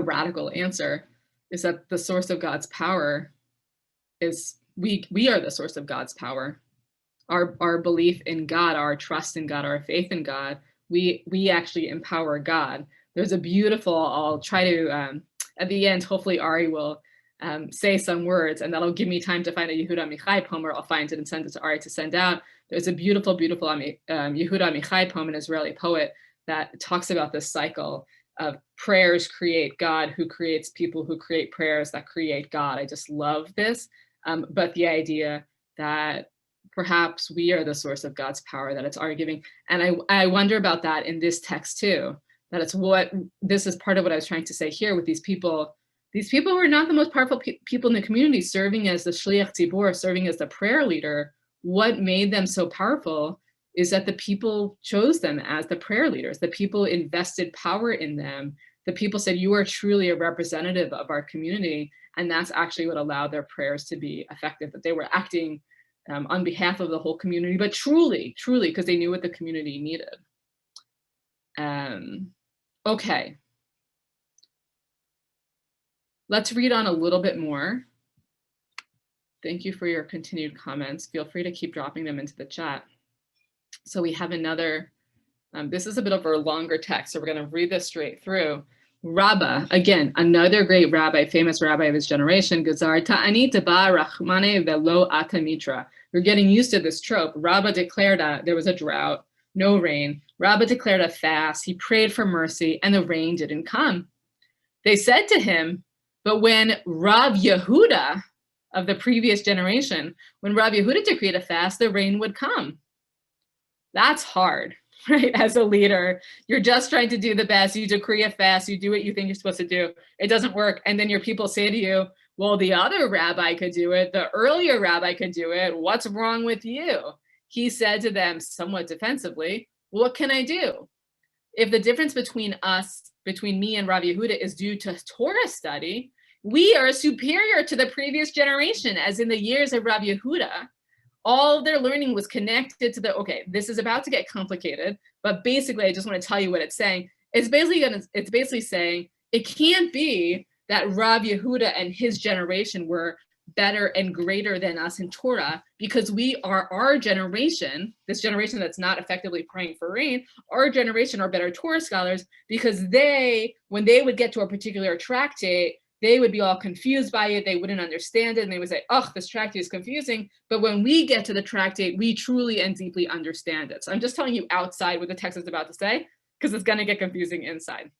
radical answer, is that the source of God's power is, we are the source of God's power. Our belief in God, our trust in God, our faith in God, we actually empower God. There's a beautiful, I'll try to, at the end, hopefully Ari will say some words, and that'll give me time to find a Yehuda Amichai poem, or I'll find it and send it to Ari to send out. There's a beautiful, beautiful Yehuda Amichai poem, an Israeli poet, that talks about this cycle of prayers create God, who creates people who create prayers that create God. I just love this. But the idea that perhaps we are the source of God's power, that it's our giving. And I wonder about that in this text too, that this is part of what I was trying to say here with these people who are not the most powerful people in the community, serving as the shliach tzibur, serving as the prayer leader. What made them so powerful is that the people chose them as the prayer leaders. The people invested power in them. The people said, you are truly a representative of our community. And that's actually what allowed their prayers to be effective, that they were acting on behalf of the whole community, but truly, because they knew what the community needed. Okay. Let's read on a little bit more. Thank you for your continued comments. Feel free to keep dropping them into the chat. So we have another, this is a bit of a longer text, so we're going to read this straight through. Rabbah, again, another great rabbi, famous rabbi of his generation, Wexner Taanit rachmane velo ata mitra. We're getting used to this trope. Rabbah declared there was a drought, no rain. Rabbah declared a fast. He prayed for mercy, and the rain didn't come. They said to him, but when Rav Yehuda of the previous generation, when Rav Yehuda decreed a fast, the rain would come. That's hard, right? As a leader, you're just trying to do the best. You decree a fast, you do what you think you're supposed to do. It doesn't work. And then your people say to you, well, the other rabbi could do it. The earlier rabbi could do it. What's wrong with you? He said to them somewhat defensively, what can I do? If the difference between me and Rav Yehuda is due to Torah study, we are superior to the previous generation, as in the years of Rav Yehuda. All of their learning was connected to okay, this is about to get complicated, but basically I just want to tell you what it's saying. It's basically saying it can't be that Rav Yehuda and his generation were better and greater than us in Torah because we are our generation, this generation that's not effectively praying for rain, our generation are better Torah scholars because they, when they would get to a particular tractate, they would be all confused by it. They wouldn't understand it. And they would say, oh, this tractate is confusing. But when we get to the tractate, we truly and deeply understand it. So I'm just telling you outside what the text is about to say, because it's going to get confusing inside.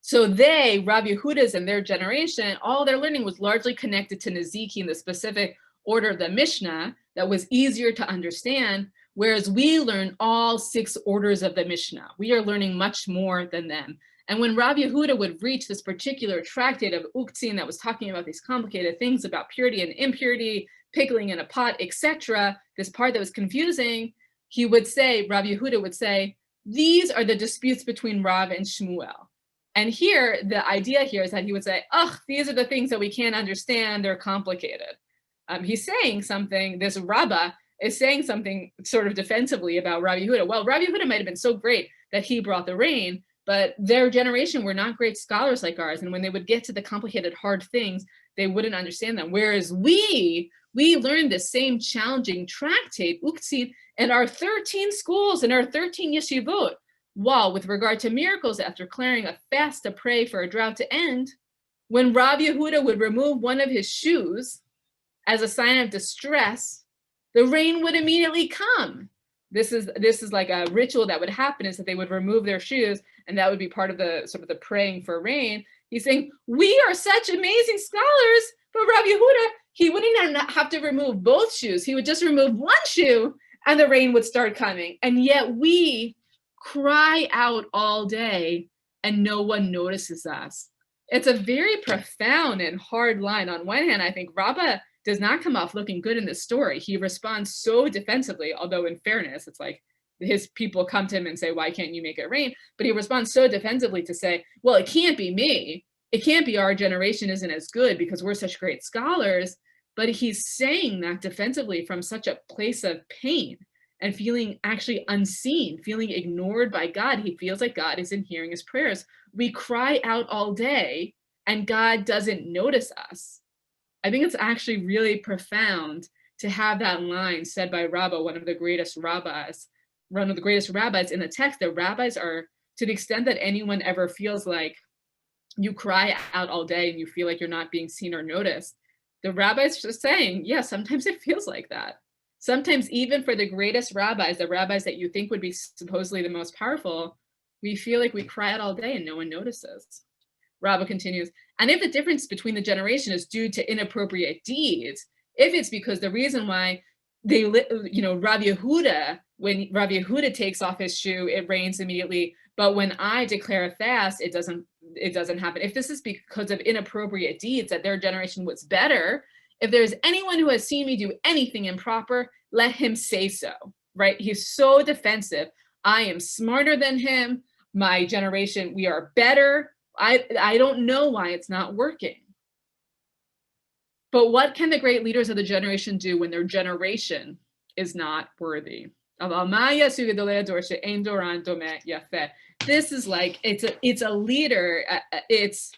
So they, Rabbi Yehuda's and their generation, all their learning was largely connected to Nezikin, the specific order of the Mishnah that was easier to understand, whereas we learn all 6 orders of the Mishnah. We are learning much more than them. And when Rabbi Yehuda would reach this particular tractate of Uktzin that was talking about these complicated things about purity and impurity, pickling in a pot, etc., this part that was confusing, he would say, Rabbi Yehuda would say, these are the disputes between Rav and Shmuel. And here, the idea here is that he would say, oh, these are the things that we can't understand, they're complicated. He's saying something, this Rabbah is saying something sort of defensively about Rabbi Yehuda. Well, Rabbi Yehuda might have been so great that he brought the rain, but their generation were not great scholars like ours. And when they would get to the complicated, hard things, they wouldn't understand them. Whereas we learned the same challenging tractate, Uktzin, in our 13 schools and our 13 yeshivot. While with regard to miracles, after declaring a fast to pray for a drought to end, when Rabbi Yehuda would remove one of his shoes as a sign of distress, the rain would immediately come. This is like a ritual that would happen, is that they would remove their shoes, and that would be part of the sort of the praying for rain. He's saying, we are such amazing scholars, but Rabbi Yehuda, he wouldn't have to remove both shoes. He would just remove one shoe and the rain would start coming. And yet we cry out all day and no one notices us. It's a very profound and hard line. On one hand, I think Rabbah does not come off looking good in this story. He responds so defensively, although in fairness, it's like his people come to him and say, why can't you make it rain? But he responds so defensively to say, well, it can't be me. It can't be our generation isn't as good because we're such great scholars. But he's saying that defensively from such a place of pain and feeling actually unseen, feeling ignored by God. He feels like God isn't hearing his prayers. We cry out all day and God doesn't notice us. I think it's actually really profound to have that line said by Rabbah, one of the greatest rabbis in the text. The rabbis are, to the extent that anyone ever feels like you cry out all day and you feel like you're not being seen or noticed, the rabbis are saying, yeah, sometimes it feels like that. Sometimes even for the greatest rabbis, the rabbis that you think would be supposedly the most powerful, we feel like we cry out all day and no one notices. Rabbah continues, and if the difference between the generation is due to inappropriate deeds, if it's because the reason why they, Rabbi Yehuda, when Rabbi Yehuda takes off his shoe, it rains immediately, but when I declare a fast, it doesn't happen. If this is because of inappropriate deeds, that their generation was better, if there's anyone who has seen me do anything improper, let him say so, right? He's so defensive. I am smarter than him. My generation, we are better. I don't know why it's not working. But what can the great leaders of the generation do when their generation is not worthy? This is like, it's a leader. It's,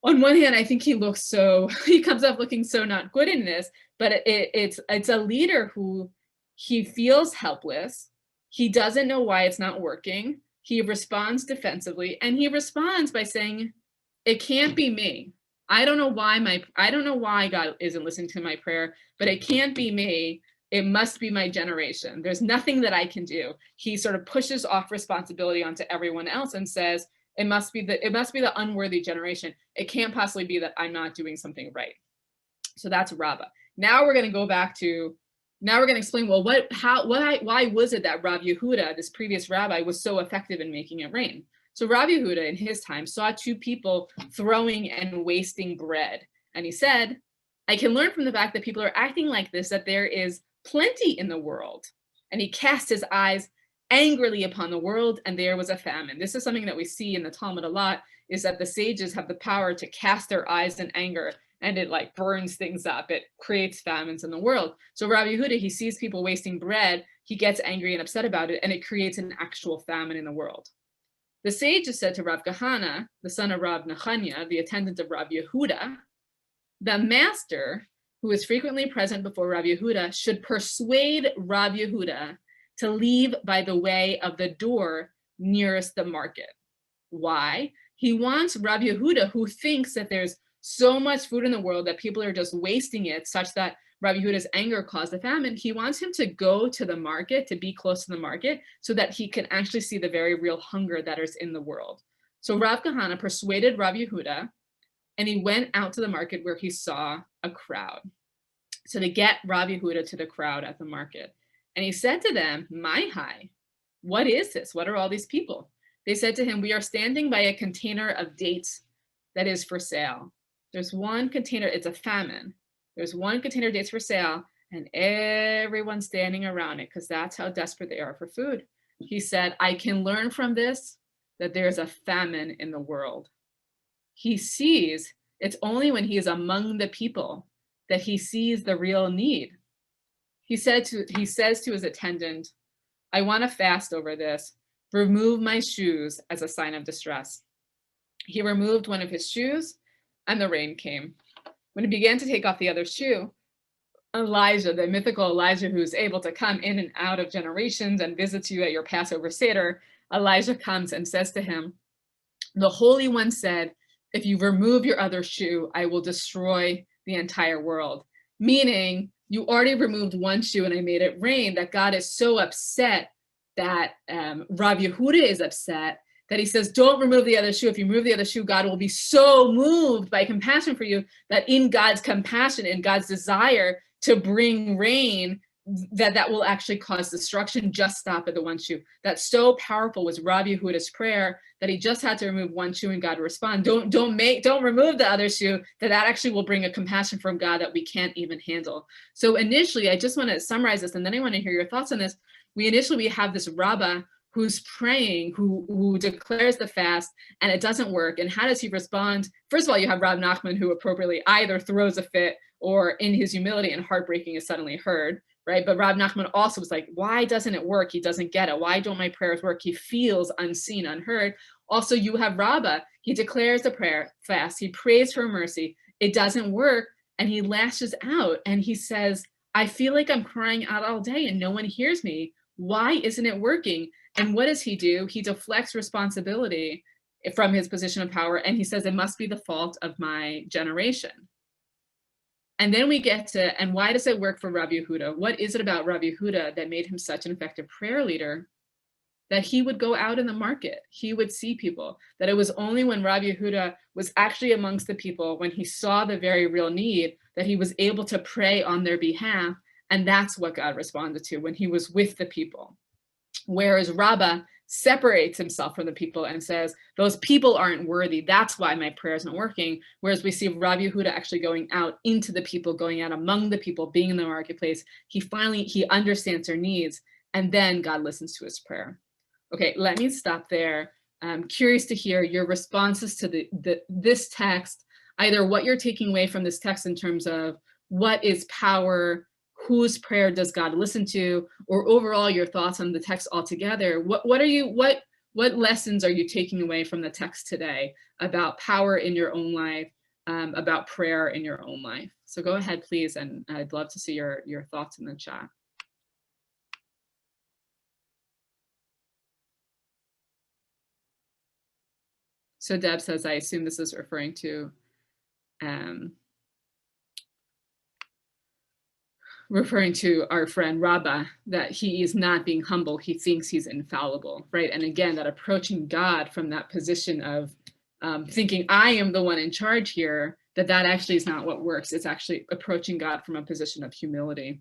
on one hand, I think he comes up looking so not good in this, but it's a leader who he feels helpless. He doesn't know why it's not working. He responds defensively, and he responds by saying, it can't be me. I don't know why God isn't listening to my prayer, but it can't be me. It must be my generation. There's nothing that I can do. He sort of pushes off responsibility onto everyone else and says, it must be the unworthy generation. It can't possibly be that I'm not doing something right. So that's Rabbah. Now we're going to explain, well, why was it that Rabbi Yehuda, this previous rabbi, was so effective in making it rain? So Rabbi Yehuda in his time saw 2 people throwing and wasting bread. And he said, I can learn from the fact that people are acting like this, that there is plenty in the world. And he cast his eyes angrily upon the world, and there was a famine. This is something that we see in the Talmud a lot, is that the sages have the power to cast their eyes in anger, and it like burns things up. It creates famines in the world. So Rabbi Yehuda, he sees people wasting bread, he gets angry and upset about it, and it creates an actual famine in the world. The sages said to Rav Kahana, the son of Rav Nachanya, the attendant of Rav Yehuda, The master, who is frequently present before Rabbi Yehuda, should persuade Rabbi Yehuda to leave by the way of the door nearest the market. Why? He wants Rabbi Yehuda, who thinks that there's so much food in the world that people are just wasting it, such that Rabbi Yehuda's anger caused the famine. He wants him to go to the market, to be close to the market, so that he can actually see the very real hunger that is in the world. So Rav Kahana persuaded Rabbi Yehuda, and he went out to the market where he saw a crowd. So to get Rabbi Yehuda to the crowd at the market. And he said to them, "My high, what is this? What are all these people?" They said to him, "We are standing by a container of dates that is for sale. There's one container, it's a famine. There's one container of dates for sale, and everyone's standing around it because that's how desperate they are for food." He said, "I can learn from this that there's a famine in the world." He sees, it's only when he is among the people that he sees the real need. He says to his attendant, "I want to fast over this. Remove my shoes as a sign of distress." He removed one of his shoes, and the rain came. When he began to take off the other shoe, Elijah, the mythical Elijah who's able to come in and out of generations and visits you at your Passover Seder, Elijah comes and says to him, "The Holy One said, if you remove your other shoe, I will destroy the entire world." Meaning, you already removed one shoe and I made it rain, that God is so upset that Rav Yehuda is upset that he says, don't remove the other shoe. If you remove the other shoe, God will be so moved by compassion for you that in God's compassion, in God's desire to bring rain, that will actually cause destruction. Just stop at the one shoe. That's so powerful was Rav Yehuda's prayer that he just had to remove one shoe and God respond. Don't remove the other shoe, that actually will bring a compassion from God that we can't even handle. So initially, I just want to summarize this, and then I want to hear your thoughts on this. We have this rabbah who's praying, who declares the fast, and it doesn't work. And how does he respond? First of all, you have Rav Nachman, who appropriately either throws a fit or in his humility and heartbreaking is suddenly heard, right? But Rav Nachman also was like, why doesn't it work? He doesn't get it. Why don't my prayers work? He feels unseen, unheard. Also, you have Rabbah. He declares the prayer fast. He prays for mercy. It doesn't work. And he lashes out and he says, I feel like I'm crying out all day and no one hears me. Why isn't it working? And what does he do? He deflects responsibility from his position of power. And he says, it must be the fault of my generation. And then we get to, and why does it work for Rabbi Yehuda? What is it about Rabbi Yehuda that made him such an effective prayer leader? That he would go out in the market, he would see people, that it was only when Rabbi Yehuda was actually amongst the people, when he saw the very real need, that he was able to pray on their behalf. And that's what God responded to when he was with the people. Whereas Rabbah separates himself from the people and says, those people aren't worthy. That's why my prayer isn't working. Whereas we see Rabbi Yehuda actually going out into the people, going out among the people, being in the marketplace. He understands their needs, and then God listens to his prayer. Okay, let me stop there. I'm curious to hear your responses to this text, either what you're taking away from this text in terms of what is power, whose prayer does God listen to, or overall your thoughts on the text altogether. What lessons are you taking away from the text today about power in your own life, about prayer in your own life? So go ahead, please, and I'd love to see your thoughts in the chat. So Deb says, I assume this is referring to our friend Rabbah, that he is not being humble. He thinks he's infallible, right? And again, that approaching God from that position of thinking I am the one in charge here, that actually is not what works. It's actually approaching God from a position of humility.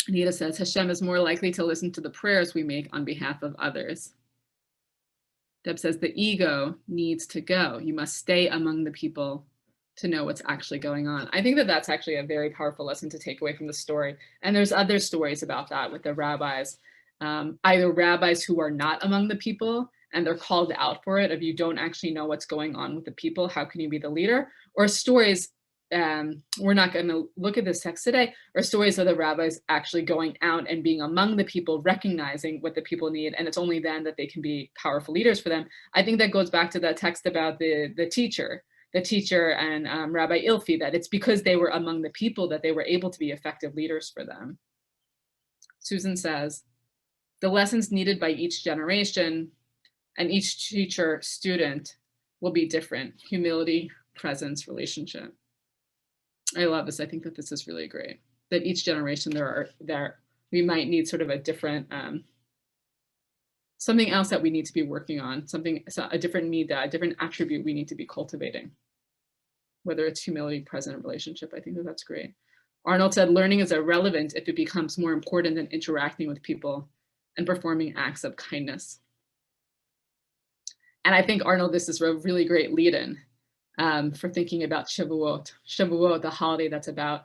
Anita says, Hashem is more likely to listen to the prayers we make on behalf of others. Deb says, the ego needs to go. You must stay among the people to know what's actually going on. I think that's actually a very powerful lesson to take away from the story. And there's other stories about that with the rabbis, either rabbis who are not among the people and they're called out for it. If you don't actually know what's going on with the people, how can you be the leader? Or stories we're not going to look at this text today, are stories of the rabbis actually going out and being among the people, recognizing what the people need, and it's only then that they can be powerful leaders for them. I think that goes back to that text about the teacher and Rabbi Ilfi, that it's because they were among the people that they were able to be effective leaders for them. Susan says, the lessons needed by each generation and each teacher student will be different. Humility, presence, relationship. I love this. I think that this is really great. That each generation we might need sort of a different, something else that we need to be working on, a different midah, a different attribute we need to be cultivating. Whether it's humility, present, relationship. I think that that's great. Arnold said, learning is irrelevant if it becomes more important than interacting with people and performing acts of kindness. And I think, Arnold, this is a really great lead-in for thinking about Shavuot. Shavuot, the holiday that's about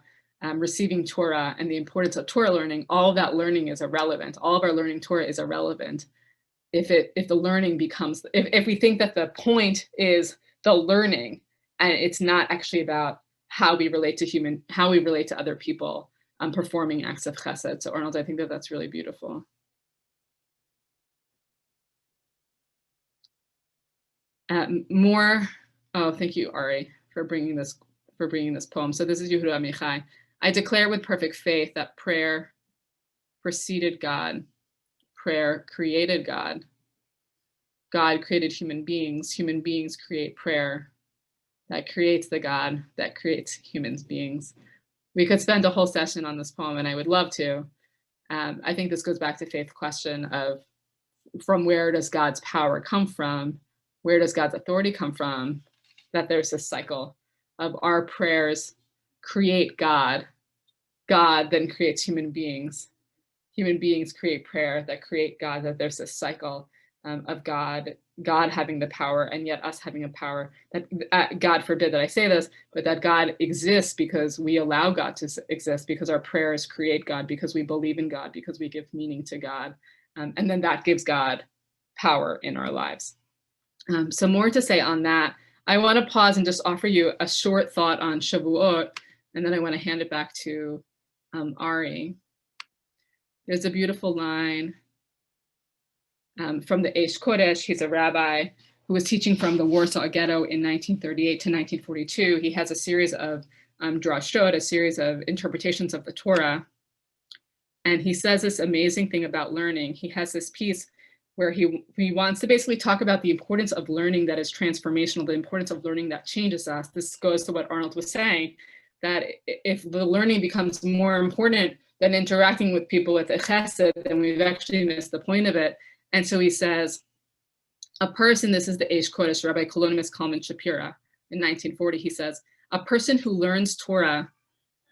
receiving Torah and the importance of Torah learning. All of that learning is irrelevant. All of our learning Torah is irrelevant if the learning becomes, if we think that the point is the learning and it's not actually about how we relate to other people, performing acts of chesed. So Arnold, I think that that's really beautiful. Thank you, Ari, for bringing this poem. So this is Yehuda Amichai. I declare with perfect faith that prayer preceded God. Prayer created God. God created human beings. Human beings create prayer. That creates the God that creates human beings. We could spend a whole session on this poem, and I would love to. I think this goes back to Faith's question of, from where does God's power come from? Where does God's authority come from? That there's this cycle of our prayers create God. God then creates human beings. Human beings create prayer that create God, that there's this cycle of God having the power and yet us having a power that, God forbid that I say this, but that God exists because we allow God to exist, because our prayers create God, because we believe in God, because we give meaning to God. And then that gives God power in our lives. So more to say on that. I want to pause and just offer you a short thought on Shavuot, and then I want to hand it back to Ari. There's a beautiful line from the Eish Kodesh. He's a rabbi who was teaching from the Warsaw Ghetto in 1938 to 1942. He has a series of drashot, a series of interpretations of the Torah. And he says this amazing thing about learning. He has this piece where he wants to basically talk about the importance of learning that is transformational, the importance of learning that changes us. This goes to what Arnold was saying, that if the learning becomes more important than interacting with people with a chesed, then we've actually missed the point of it. And so he says, a person, this is the Eish Kodesh, Rabbi Kolonimus Kalman Shapira in 1940, he says, a person who learns Torah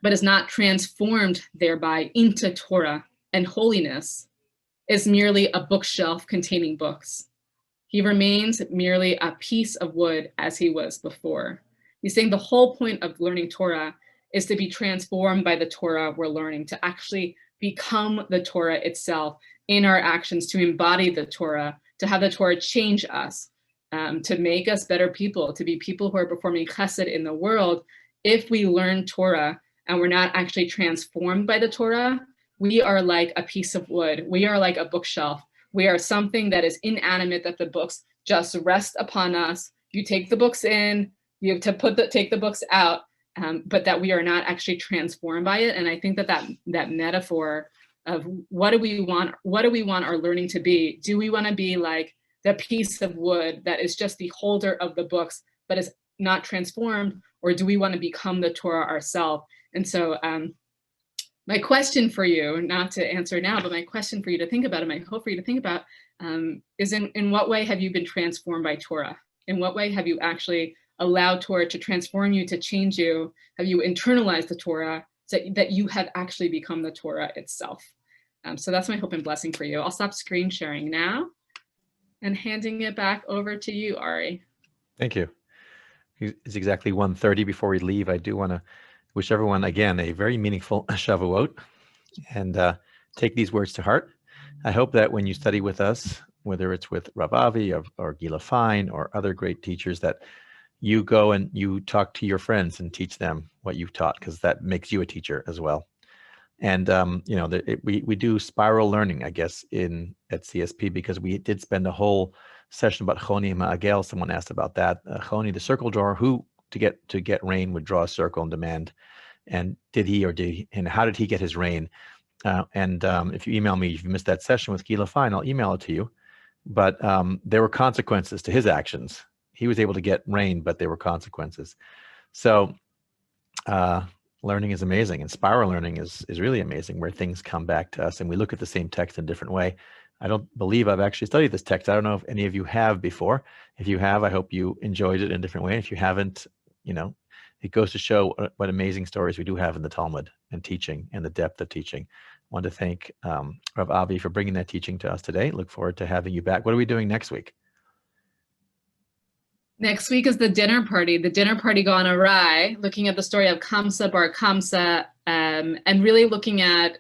but is not transformed thereby into Torah and holiness is merely a bookshelf containing books. He remains merely a piece of wood as he was before. He's saying the whole point of learning Torah is to be transformed by the Torah we're learning, to actually become the Torah itself in our actions, to embody the Torah, to have the Torah change us, to make us better people, to be people who are performing chesed in the world. If we learn Torah and we're not actually transformed by the Torah, we are like a piece of wood. We are like a bookshelf. We are something that is inanimate, that the books just rest upon us. You take the books in, you have to take the books out, but that we are not actually transformed by it. And I think that metaphor of what do we want our learning to be? Do we want to be like the piece of wood that is just the holder of the books, but is not transformed? Or do we want to become the Torah ourselves? And so my question for you, not to answer now, but my question for you to think about, and my hope for you to think about, is in what way have you been transformed by Torah? In what way have you actually allowed Torah to transform you, to change you? Have you internalized the Torah so that you have actually become the Torah itself? So that's my hope and blessing for you. I'll stop screen sharing now and handing it back over to you, Ari. Thank you. It's exactly 1:30 before we leave. I do want to wish everyone, again, a very meaningful Shavuot, and take these words to heart. I hope that when you study with us, whether it's with Rabbi Avi or Gila Fine or other great teachers, that you go and you talk to your friends and teach them what you've taught, because that makes you a teacher as well. And we do spiral learning, I guess, at CSP, because we did spend a whole session about Choni Ma'agel. Someone asked about that. Choni, the circle drawer, who to get rain would draw a circle and demand, and how did he get his rain? If you email me, if you missed that session with Gila, fine, I'll email it to you. But there were consequences to his actions. He was able to get rain, but there were consequences. So learning is amazing, and spiral learning is really amazing, where things come back to us and we look at the same text in a different way. I don't believe I've actually studied this text. I don't know if any of you have before. If you have, I hope you enjoyed it in a different way. If you haven't, it goes to show what amazing stories we do have in the Talmud and teaching and the depth of teaching. I want to thank Rabbi Avi for bringing that teaching to us today. Look forward to having you back. What are we doing next week? Next week is the dinner party gone awry, looking at the story of Kamsa Bar Kamsa, and really looking at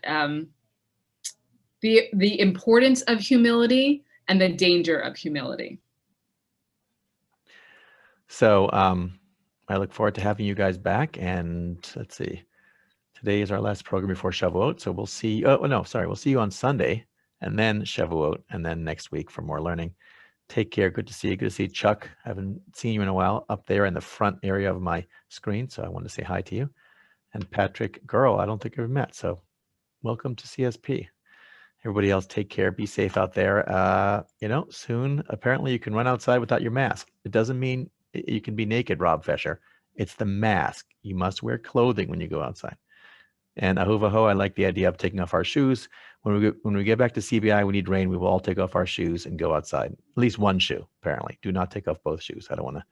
the importance of humility and the danger of humility. So I look forward to having you guys back. And let's see, today is our last program before Shavuot. So we'll see. We'll see you on Sunday, and then Shavuot, and then next week for more learning. Take care. Good to see you. Good to see Chuck. I haven't seen you in a while up there in the front area of my screen. So I want to say hi to you. And Patrick Girl, I don't think I've met. So welcome to CSP. Everybody else, take care. Be safe out there. Soon, apparently you can run outside without your mask. It doesn't mean you can be naked, Rob Fesher. It's the mask. You must wear clothing when you go outside. And ahuvaho, I like the idea of taking off our shoes. When we get back to CBI, we need rain. We will all take off our shoes and go outside. At least one shoe, apparently. Do not take off both shoes. I don't want to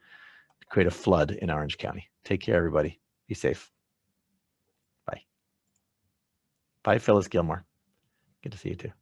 create a flood in Orange County. Take care, everybody. Be safe. Bye. Bye, Phyllis Gilmore. Good to see you too.